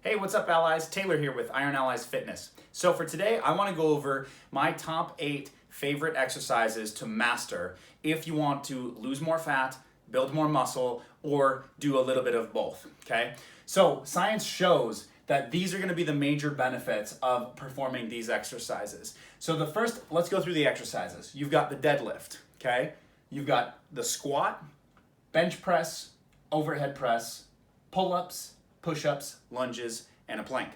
Hey, what's up, allies? Taylor here with Iron Allies Fitness. So for today, I want to go over my top 8 favorite exercises to master if you want to lose more fat, build more muscle, or do a little bit of both, okay? So science shows that these are going to be the major benefits of performing these exercises. So the first, let's go through the exercises. You've got the deadlift, okay? You've got the squat, bench press, overhead press, pull-ups, push-ups, lunges, and a plank.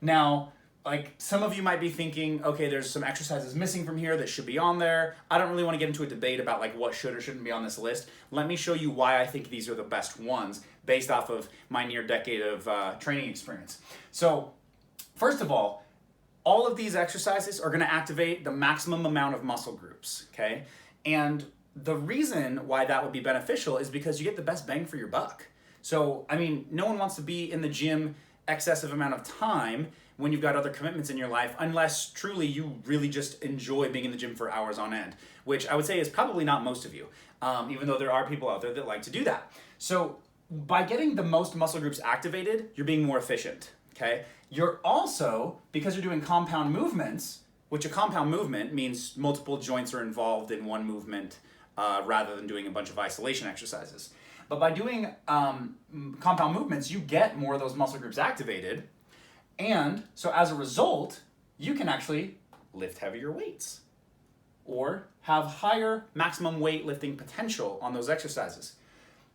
Now, like some of you might be thinking, okay, there's some exercises missing from here that should be on there. I don't really want to get into a debate about like what should or shouldn't be on this list. Let me show you why I think these are the best ones based off of my near decade of training experience. So, first of all of these exercises are going to activate the maximum amount of muscle groups, okay? And the reason why that would be beneficial is because you get the best bang for your buck. So, I mean, no one wants to be in the gym excessive amount of time when you've got other commitments in your life, unless truly you really just enjoy being in the gym for hours on end, which I would say is probably not most of you, even though there are people out there that like to do that. So by getting the most muscle groups activated, you're being more efficient, okay? You're also, because you're doing compound movements, which a compound movement means multiple joints are involved in one movement rather than doing a bunch of isolation exercises. But by doing compound movements, you get more of those muscle groups activated. And so as a result, you can actually lift heavier weights or have higher maximum weight lifting potential on those exercises.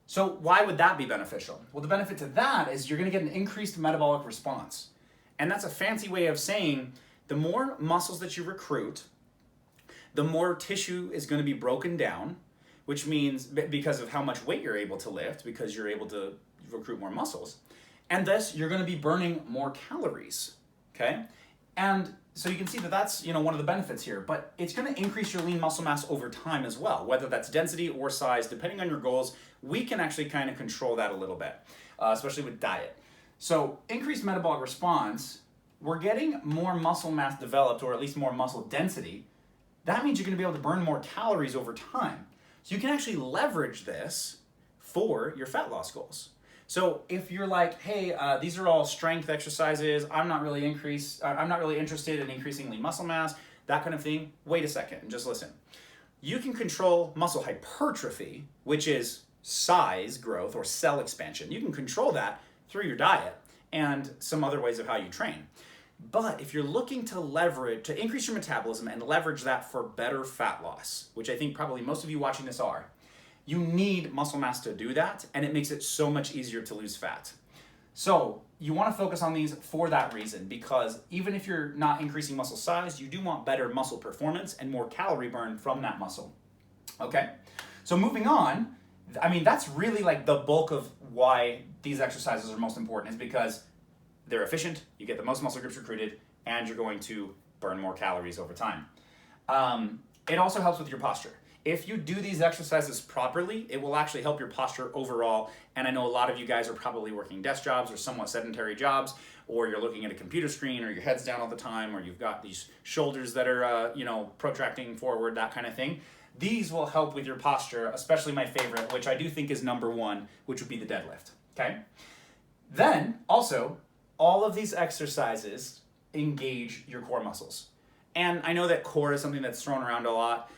So why would that be beneficial? Well, the benefit to that is you're going to get an increased metabolic response. And that's a fancy way of saying the more muscles that you recruit, the more tissue is going to be broken down, which means because of how much weight you're able to lift, because you're able to recruit more muscles. And thus, you're going to be burning more calories, okay? And so you can see that that's one of the benefits here, but it's going to increase your lean muscle mass over time as well, whether that's density or size, depending on your goals. We can actually kind of control that a little bit, especially with diet. So increased metabolic response, we're getting more muscle mass developed, or at least more muscle density. That means you're going to be able to burn more calories over time. So you can actually leverage this for your fat loss goals. So if you're like, hey, these are all strength exercises, I'm not really interested in increasing lean muscle mass, that kind of thing, wait a second and just listen. You can control muscle hypertrophy, which is size growth or cell expansion. You can control that through your diet and some other ways of how you train. But if you're looking to increase your metabolism and leverage that for better fat loss, which I think probably most of you watching this are, you need muscle mass to do that, and it makes it so much easier to lose fat. So you want to focus on these for that reason, because even if you're not increasing muscle size, you do want better muscle performance and more calorie burn from that muscle. Okay, so moving on, I mean, that's really like the bulk of why these exercises are most important, is because they're efficient, you get the most muscle groups recruited, and you're going to burn more calories over time. It also helps with your posture. If you do these exercises properly, it will actually help your posture overall. And I know a lot of you guys are probably working desk jobs or somewhat sedentary jobs, or you're looking at a computer screen, or your head's down all the time, or you've got these shoulders that are protracting forward, that kind of thing. These will help with your posture, especially my favorite, which I do think is number 1, which would be the deadlift, okay? Then, also, all of these exercises engage your core muscles. And I know that core is something that's thrown around a lot.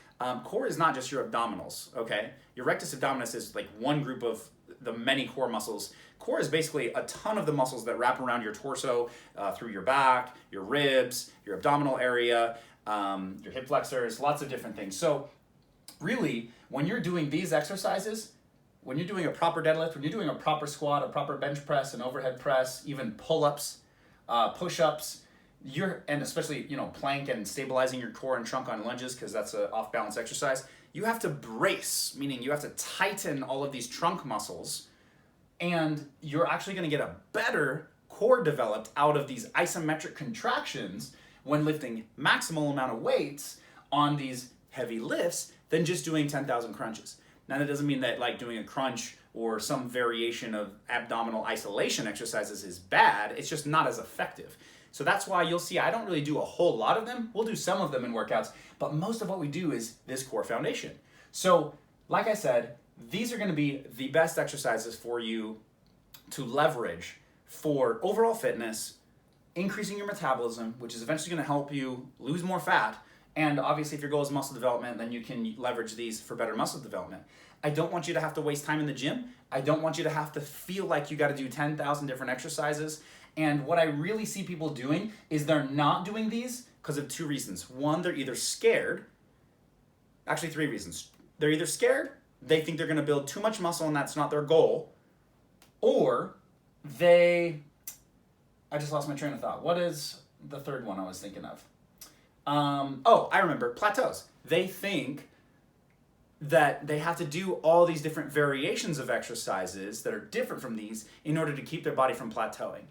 Core is not just your abdominals, okay? Your rectus abdominis is like one group of the many core muscles. Core is basically a ton of the muscles that wrap around your torso, through your back, your ribs, your abdominal area, your hip flexors, lots of different things. So really, when you're doing these exercises, when you're doing a proper deadlift, when you're doing a proper squat, a proper bench press, an overhead press, even pull-ups, push-ups, and especially plank and stabilizing your core and trunk on lunges, because that's an off-balance exercise, you have to brace, meaning you have to tighten all of these trunk muscles, and you're actually going to get a better core developed out of these isometric contractions when lifting maximal amount of weights on these heavy lifts than just doing 10,000 crunches. Now, that doesn't mean that like doing a crunch or some variation of abdominal isolation exercises is bad. It's just not as effective. So that's why you'll see I don't really do a whole lot of them. We'll do some of them in workouts, but most of what we do is this core foundation. So like I said, these are going to be the best exercises for you to leverage for overall fitness, increasing your metabolism, which is eventually going to help you lose more fat. And obviously, if your goal is muscle development, then you can leverage these for better muscle development. I don't want you to have to waste time in the gym. I don't want you to have to feel like you got to do 10,000 different exercises. And what I really see people doing is they're not doing these because of two reasons. One, they're either scared. Actually, three reasons. They're either scared, they think they're going to build too much muscle and that's not their goal, or I just lost my train of thought. What is the third one I was thinking of? I remember, Plateaus. They think that they have to do all these different variations of exercises that are different from these in order to keep their body from plateauing.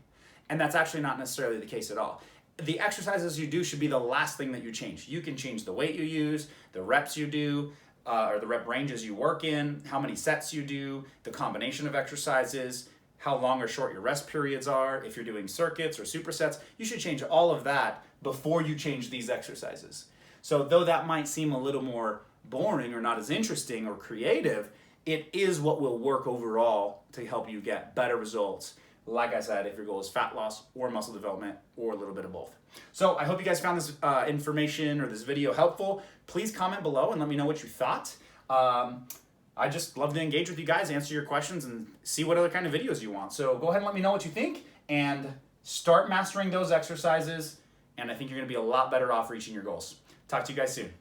And that's actually not necessarily the case at all. The exercises you do should be the last thing that you change. You can change the weight you use, the reps you do, or the rep ranges you work in, how many sets you do, the combination of exercises, how long or short your rest periods are, if you're doing circuits or supersets. You should change all of that before you change these exercises. So though that might seem a little more boring or not as interesting or creative, it is what will work overall to help you get better results. Like I said, if your goal is fat loss or muscle development or a little bit of both. So I hope you guys found this information or this video helpful. Please comment below and let me know what you thought. I just love to engage with you guys, answer your questions, and see what other kind of videos you want. So go ahead and let me know what you think and start mastering those exercises, and I think you're going to be a lot better off reaching your goals. Talk to you guys soon.